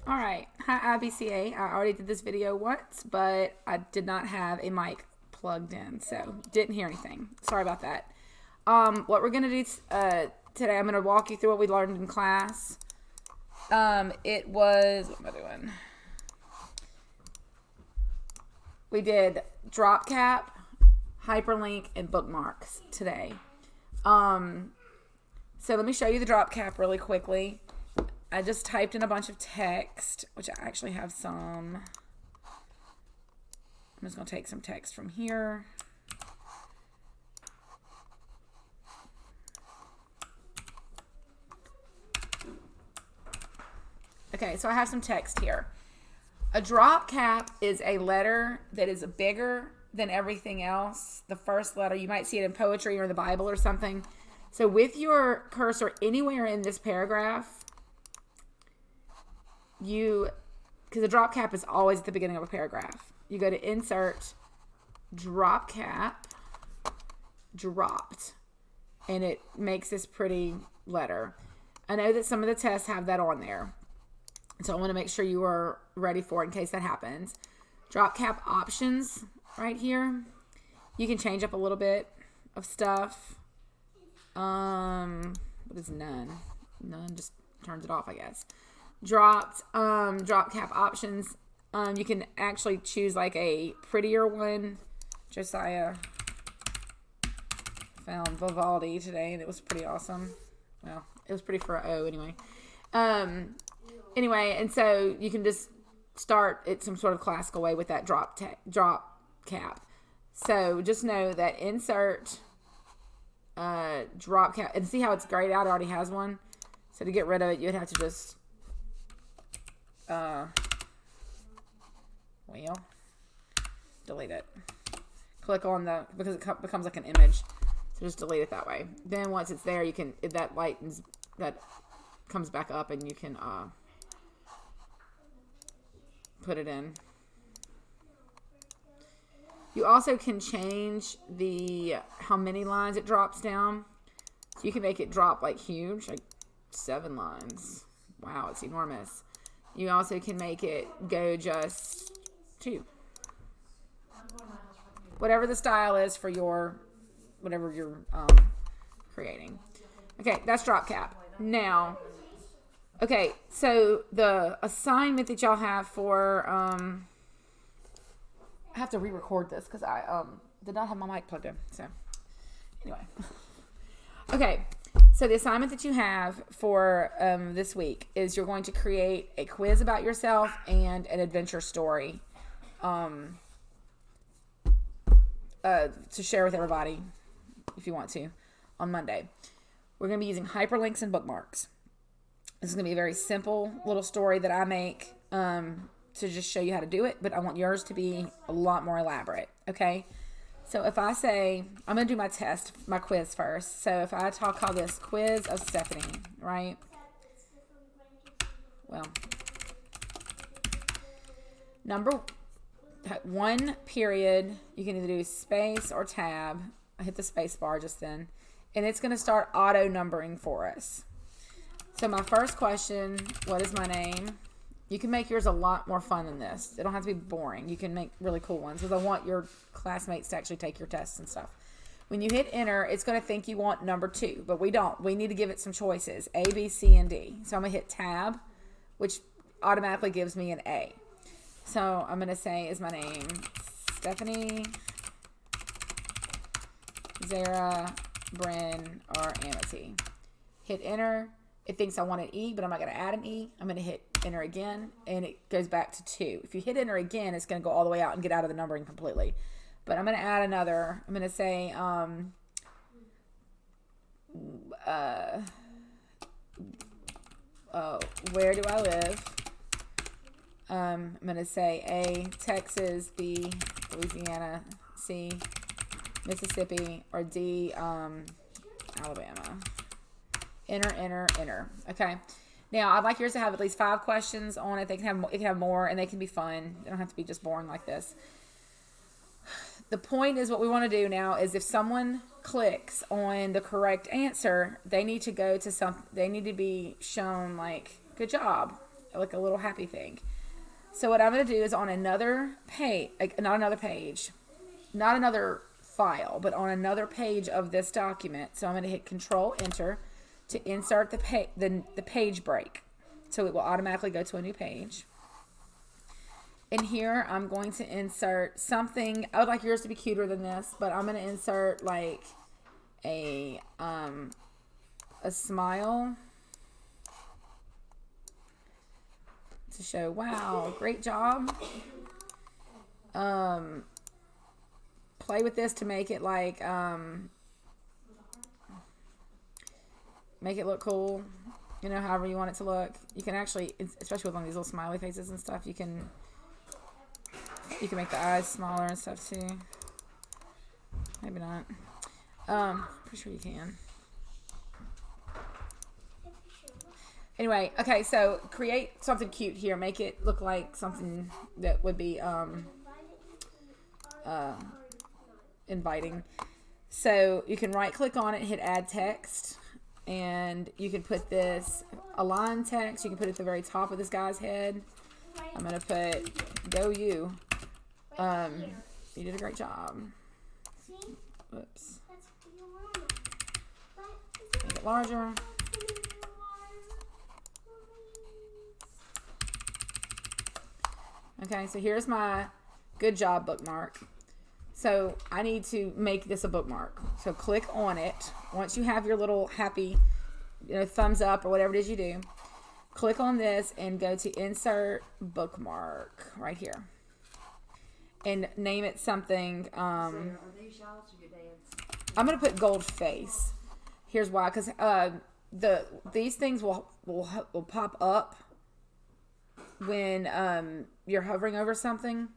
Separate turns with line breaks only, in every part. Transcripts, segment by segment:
All right. Hi, IBCA. I already did this video once, but I did not have a mic plugged in, so didn't hear anything. Sorry about that. What we're going to do today, I'm going to walk you through what we learned in class. It was, what am I doing? We did drop cap, hyperlink, and bookmarks today. So let me show you the drop cap really quickly. I just typed in a bunch of text, which I actually have some. I'm just going to take some text from here. Okay, so I have some text here. A drop cap is a letter that is bigger than everything else. The first letter, you might see it in poetry or the Bible or something. So with your cursor anywhere in this paragraph, because the drop cap is always at the beginning of a paragraph, you go to insert, drop cap, dropped, and it makes this pretty letter. I know that some of the tests have that on there, so I want to make sure you are ready for it in case that happens. Drop cap options right here. You can change up a little bit of stuff. What is none? None just turns it off, I guess. Drop cap options. You can actually choose like a prettier one. Josiah found Vivaldi today, and it was pretty awesome. Well, it was pretty for an O anyway. Anyway, and so you can just start it some sort of classical way with that drop cap. So just know that insert drop cap, and see how it's grayed out? It already has one. So to get rid of it, you'd have to just delete it. Click on because it becomes like an image. So just delete it that way. Then once it's there, you can, that lightens, that comes back up, and you can put it in. You also can change how many lines it drops down. So you can make it drop like huge, like 7 lines. Wow, it's enormous. You also can make it go just 2. Whatever the style is for whatever you're creating. Okay, that's drop cap. Now, okay, so the assignment that y'all have for, I have to re-record this because I did not have my mic plugged in. So, anyway. Okay, so the assignment that you have for this week is you're going to create a quiz about yourself and an adventure story to share with everybody if you want to on Monday. We're going to be using hyperlinks and bookmarks. This is going to be a very simple little story that I make to just show you how to do it, but I want yours to be a lot more elaborate, okay? So if I say, I'm going to do my quiz first. So if I call this Quiz of Stephanie, right? Well, number 1 period, you can either do space or tab. I hit the space bar just then. And it's going to start auto numbering for us. So my first question, what is my name? You can make yours a lot more fun than this. It don't have to be boring. You can make really cool ones because I want your classmates to actually take your tests and stuff. When you hit enter, it's going to think you want number 2, but we don't. We need to give it some choices, A, B, C, and D. So I'm going to hit tab, which automatically gives me an A. So I'm going to say, is my name Stephanie, Zara, Bryn, or Amity? Hit enter. It thinks I want an E, but I'm not going to add an E. I'm going to hit enter again, and it goes back to 2. If you hit enter again, it's going to go all the way out and get out of the numbering completely. But I'm going to add another. I'm going to say, where do I live? I'm going to say A, Texas, B, Louisiana, C, Mississippi, or D, Alabama. Enter, enter, enter. Okay. Now, I'd like yours to have at least 5 questions on it. It can have more, and they can be fun. They don't have to be just boring like this. The point is, what we want to do now is if someone clicks on the correct answer, they need to go to they need to be shown like, good job. like a little happy thing. So what I'm going to do is on another page, like not another page, not another file, but on another page of this document. So I'm going to hit Control Enter to insert the page break. So it will automatically go to a new page. And here I'm going to insert something. I would like yours to be cuter than this, but I'm going to insert like a smile to show, wow, great job. Play with this to make it like make it look cool, you know, however you want it to look. You can actually, especially with one of these little smiley faces and stuff, you can make the eyes smaller and stuff too. Maybe not. Pretty sure you can. Anyway, okay, so create something cute here. Make it look like something that would be inviting. So you can right click on it, hit add text, and you can put this align text. You can put it at the very top of this guy's head. I'm gonna put go you. You did a great job. Whoops. Make it larger. Okay, so here's my good job bookmark. So I need to make this a bookmark. So click on it. Once you have your little happy, thumbs up or whatever it is you do, click on this and go to Insert Bookmark right here. And name it something.
Are these y'all's or your dad's?
I'm gonna put Gold Face. Here's why, because these things will pop up when you're hovering over something,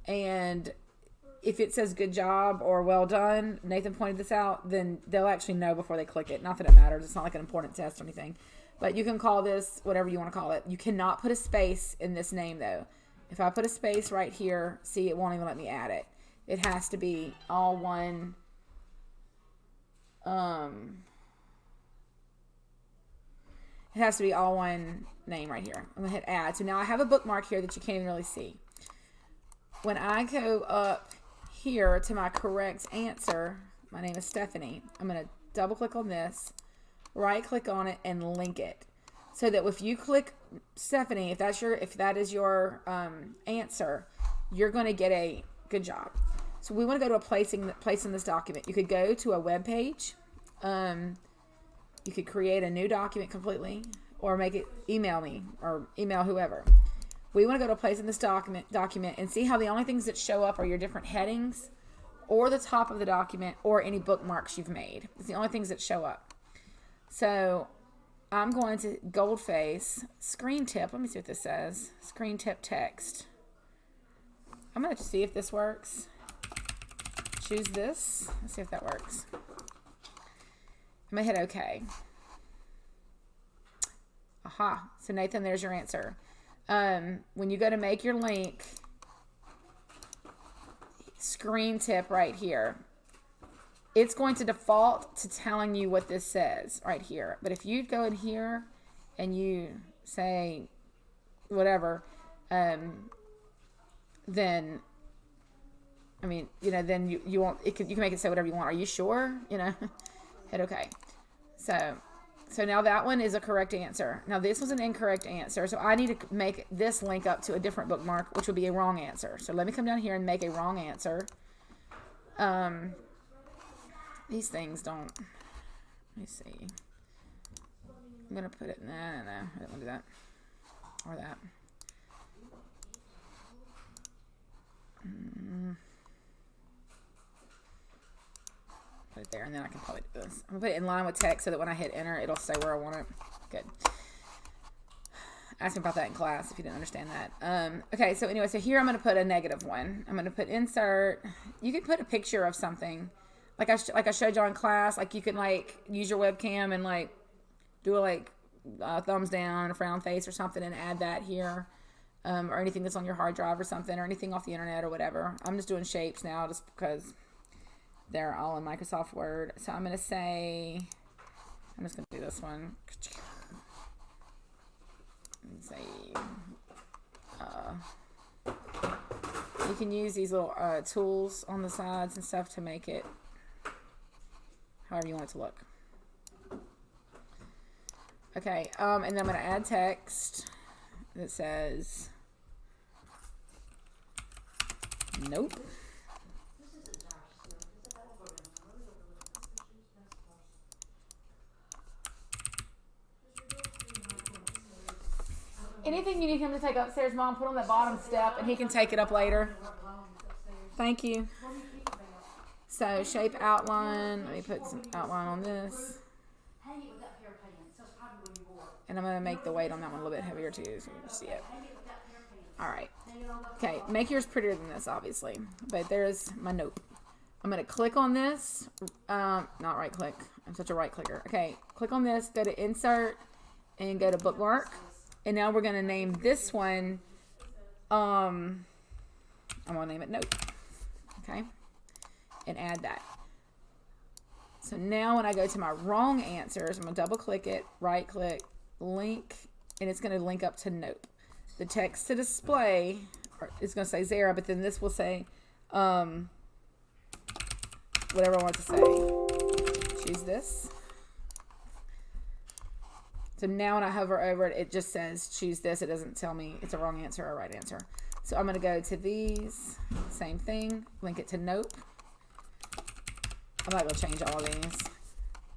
and if it says good job or well done, Nathan pointed this out, then they'll actually know before they click it. Not that it matters. It's not like an important test or anything. But you can call this whatever you want to call it. You cannot put a space in this name, though. If I put a space right here, see, it won't even let me add it. It has to be all one. It has to be all one name right here. I'm going to hit add. So now I have a bookmark here that you can't even really see. When I go up here to my correct answer, my name is Stephanie. I'm going to double click on this, right click on it, and link it. So that if you click Stephanie, if that is your answer, you're going to get a good job. So we want to go to a place in this document. You could go to a web page. You could create a new document completely, or make it email me or email whoever. We want to go to a place in this document and see how the only things that show up are your different headings or the top of the document or any bookmarks you've made. It's the only things that show up. So I'm going to Goldface, screen tip. Let me see what this says. Screen tip text. I'm going to see if this works. Choose this. Let's see if that works. I'm going to hit OK. Aha. So Nathan, there's your answer. When you go to make your link, screen tip right here, it's going to default to telling you what this says right here. But if you go in here and you say whatever, then I mean, then you won't. You can make it say whatever you want. Are you sure? Hit OK. So now that one is a correct answer. Now this was an incorrect answer. So I need to make this link up to a different bookmark, which would be a wrong answer. So let me come down here and make a wrong answer. These things don't. Let me see. I'm going to put it. No. I don't want to do that. Or that. Put it there, and then I can probably do this. I'm going to put it in line with text so that when I hit enter, it'll say where I want it. Good. Ask me about that in class if you didn't understand that. Okay, so anyway, so here I'm going to put a negative one. I'm going to put insert. You could put a picture of something. Like I showed you in class. Like you could use your webcam and do a thumbs down, a frown face or something, and add that here. Or anything that's on your hard drive or something, or anything off the internet or whatever. I'm just doing shapes now just because they're all in Microsoft Word. So I'm going to say, I'm just going to do this one. Say You can use these little tools on the sides and stuff to make it however you want it to look. Okay, and then I'm going to add text that says, nope. Anything you need him to take upstairs, Mom, put on the bottom step and he can take it up later. Thank you. So, shape outline. Let me put some outline on this. And I'm going to make the weight on that one a little bit heavier too, so you can see it. Alright. Okay, make yours prettier than this, obviously. But there's my nope. I'm going to click on this. Not right click. I'm such a right clicker. Okay, click on this, go to insert, and go to bookmark. And now we're going to name this one, I'm going to name it nope. Okay, and add that. So now when I go to my wrong answers, I'm going to double click it, right click, link, and it's going to link up to nope. The text to display is going to say Zara, but then this will say whatever I want to say. Choose this. So now when I hover over it, it just says choose this. It doesn't tell me it's a wrong answer or a right answer. So I'm going to go to these, same thing, link it to nope. I'm not going to change all of these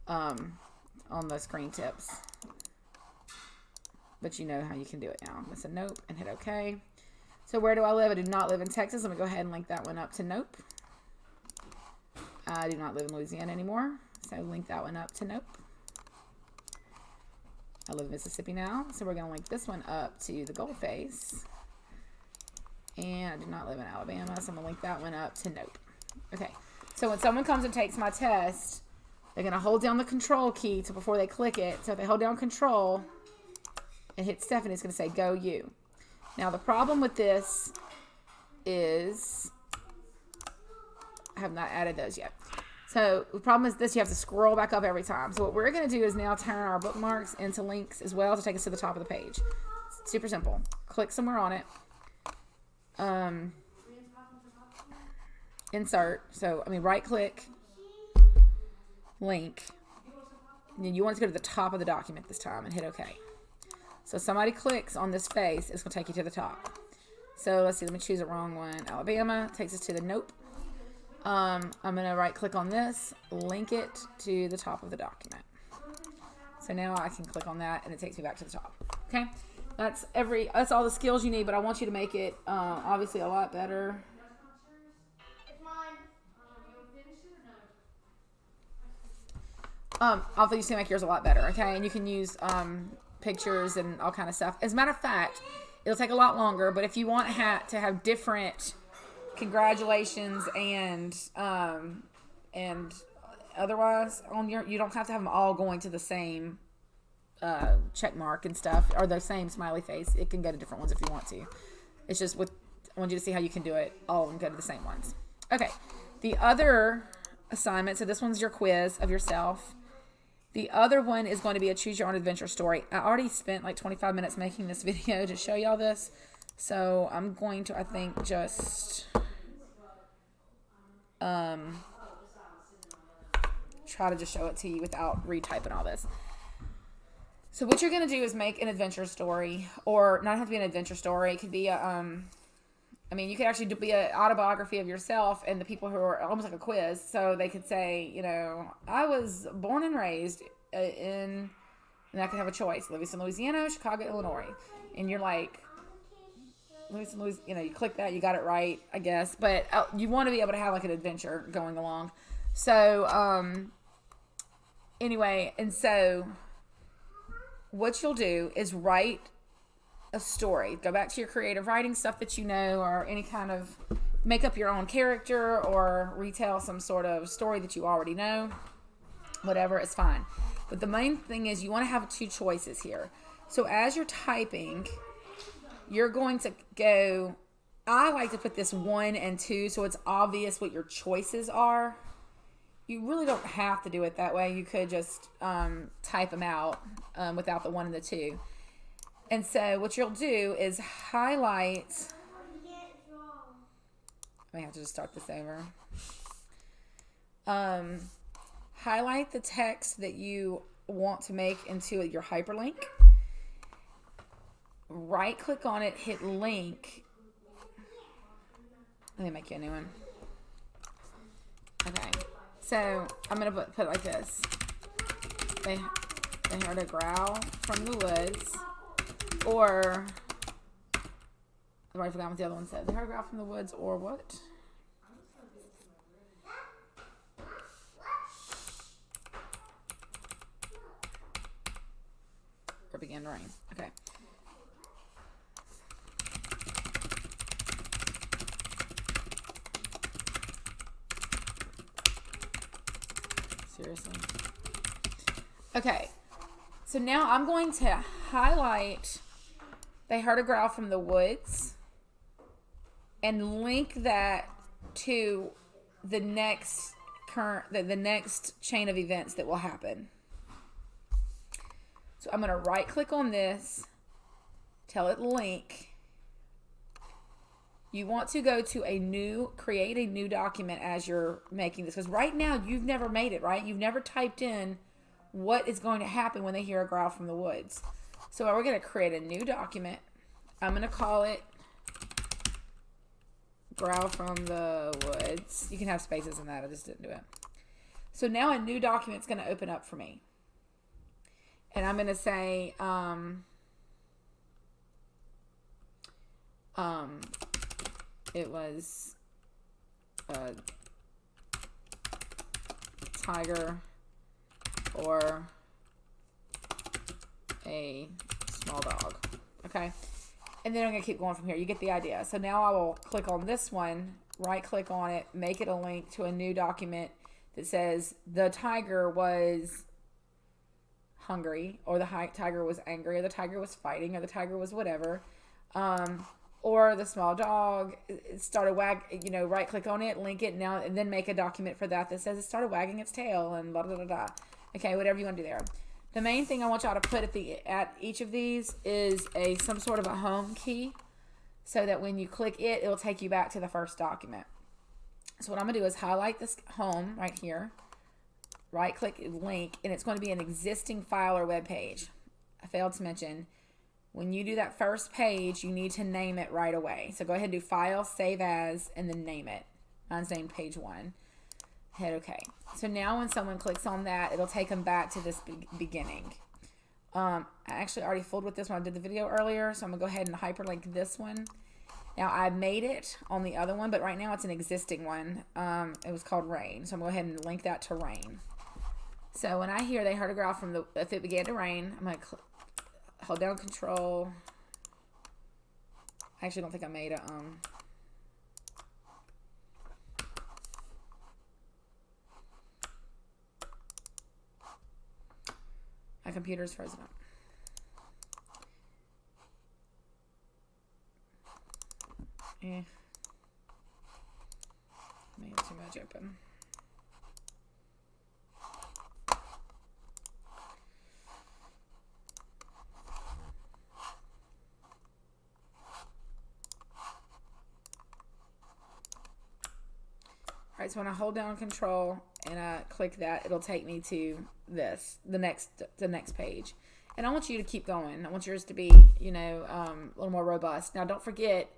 on the screen tips. But you know how you can do it now. It's a nope and hit OK. So where do I live? I do not live in Texas. I'm going to go ahead and link that one up to nope. I do not live in Louisiana anymore. So link that one up to nope. I live in Mississippi now. So we're going to link this one up to the gold face. And I do not live in Alabama. So I'm going to link that one up to nope. Okay. So when someone comes and takes my test, they're going to hold down the control key before they click it. So if they hold down control and hit Stephanie, it's going to say go you. Now the problem with this is I have not added those yet. So the problem is this, you have to scroll back up every time. So what we're going to do is now turn our bookmarks into links as well to take us to the top of the page. It's super simple. Click somewhere on it. Insert. So, right click, link. And then you want to go to the top of the document this time and hit OK. So somebody clicks on this face, it's going to take you to the top. So let's see, let me choose a wrong one. Alabama takes us to the nope. I'm going to right click on this, link it to the top of the document. So now I can click on that and it takes me back to the top. Okay, that's all the skills you need, but I want you to make it obviously a lot better. Obviously you make yours a lot better, okay? And you can use pictures and all kind of stuff. As a matter of fact, it'll take a lot longer, but if you want to have different congratulations and otherwise on you don't have to have them all going to the same check mark and stuff or the same smiley face. It can go to different ones if you want to. It's just I want you to see how you can do it all and go to the same ones. Okay, the other assignment, so this one's your quiz of yourself. The other one is going to be a choose your own adventure story. I already spent like 25 minutes making this video to show y'all this, so I'm going to, I think, just try to just show it to you without retyping all this. So what you're going to do is make an adventure story, or not have to be an adventure story. It could be you could actually be an autobiography of yourself and the people who are almost like a quiz. So they could say, I was born and raised and I could have a choice: Livingston, Louisiana, Chicago, Illinois. And you're like, Livingston, Louisiana, you click that, you got it right, I guess. But you want to be able to have like an adventure going along. So anyway, and so what you'll do is write a story. Go back to your creative writing stuff that you know, or any kind of make up your own character or retell some sort of story that you already know. Whatever, it's fine. But the main thing is you want to have two choices here. So as you're typing, you're going to go, I like to put this 1 and 2 so it's obvious what your choices are. You really don't have to do it that way. You could just type them out without the 1 and the 2. And so what you'll do is highlight may have to just start this over. Highlight the text that you want to make into your hyperlink. Right click on it, hit link. Let me make you a new one. Okay, so I'm gonna put it like this. They heard a growl from the woods, or I've already forgotten what the other one said. They heard a growl from the woods, or what? Or began to rain. Okay. Seriously. Okay. So now I'm going to highlight they heard a growl from the woods and link that to the next the next chain of events that will happen. So I'm going to right click on this, tell it link. You want to go to create a new document as you're making this. Because right now, you've never made it, right? You've never typed in what is going to happen when they hear a growl from the woods. So we're going to create a new document. I'm going to call it Growl from the Woods. You can have spaces in that. I just didn't do it. So now a new document is going to open up for me. And I'm going to say, it was a tiger or a small dog. Okay. And then I'm going to keep going from here. You get the idea. So now I will click on this one, right click on it, make it a link to a new document that says the tiger was hungry, or the tiger was angry, or the tiger was fighting, or the tiger was whatever. Or the small dog started right click on it, link it now, and then make a document for that says it started wagging its tail and blah, blah, blah, blah. Okay, whatever you want to do there. The main thing I want y'all to put at each of these is some sort of a home key, so that when you click it, it'll take you back to the first document. So what I'm gonna do is highlight this home right here, right click link, and it's going to be an existing file or web page. I failed to mention, when you do that first page, you need to name it right away. So go ahead and do File, Save As, and then name it. Mine's named Page 1. Hit OK. So now when someone clicks on that, it'll take them back to this beginning. I actually already fooled with this when I did the video earlier, so I'm going to go ahead and hyperlink this one. Now, I made it on the other one, but right now it's an existing one. It was called Rain, so I'm going to go ahead and link that to Rain. So when I hear they heard a growl from if it began to rain, I'm going to hold down Control. I actually don't think I made a my computer's frozen up. May have too much open. Alright, so when I hold down Control and I click that, it'll take me to the next page. And I want you to keep going. I want yours to be, a little more robust. Now, don't forget,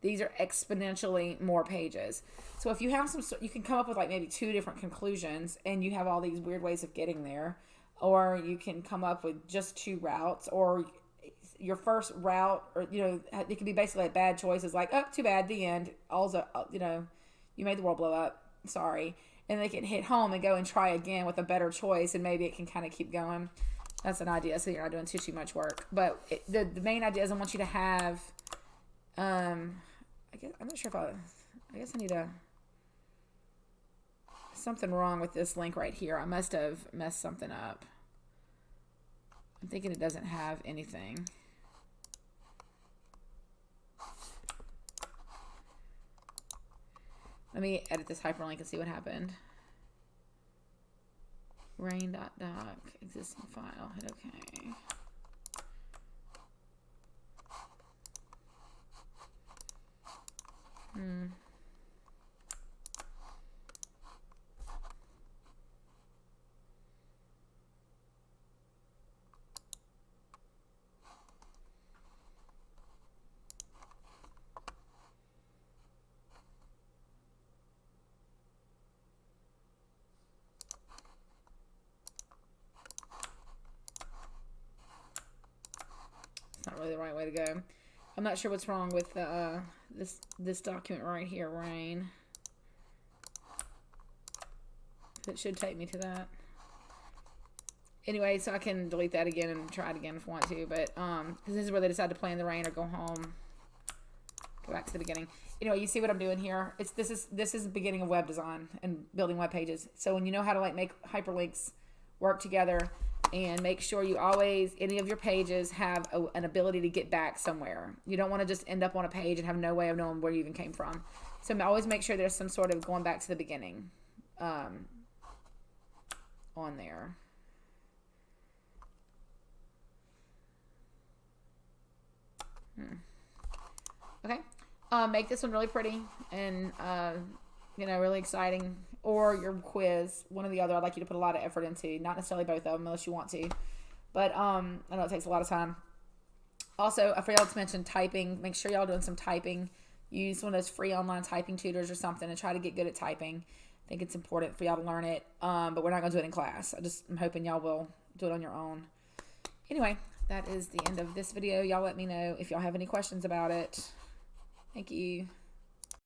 these are exponentially more pages. So if you have you can come up with like maybe 2 different conclusions, and you have all these weird ways of getting there. Or you can come up with just 2 routes, or your first route, or, it could be basically like bad choices, like, oh, too bad, the end. Also, you made the world blow up. Sorry. And they can hit home and go and try again with a better choice, and maybe it can kind of keep going. That's an idea, so you're not doing too much work. But the main idea is I want you to have, I guess, I'm not sure if I guess I need something wrong with this link right here. I must have messed something up. I'm thinking it doesn't have anything. Let me edit this hyperlink and see what happened. Rain.doc, existing file, hit OK. right way to go. I'm not sure what's wrong with this document right here, Rain. It should take me to that. Anyway, so I can delete that again and try it again if I want to. But because this is where they decide to play in the rain or go home. Go back to the beginning. Anyway, you see what I'm doing here? This is the beginning of web design and building web pages. So when you know how to like make hyperlinks work together, and make sure you always, any of your pages have an ability to get back somewhere. You don't want to just end up on a page and have no way of knowing where you even came from. So always make sure there's some sort of going back to the beginning on there. Okay. Make this one really pretty and, really exciting. Or your quiz, one or the other. I'd like you to put a lot of effort into. Not necessarily both of them unless you want to. But I know it takes a lot of time. Also, I forgot to mention typing. Make sure y'all doing some typing. Use one of those free online typing tutors or something and try to get good at typing. I think it's important for y'all to learn it. But we're not going to do it in class. I'm hoping y'all will do it on your own. Anyway, that is the end of this video. Y'all let me know if y'all have any questions about it. Thank you.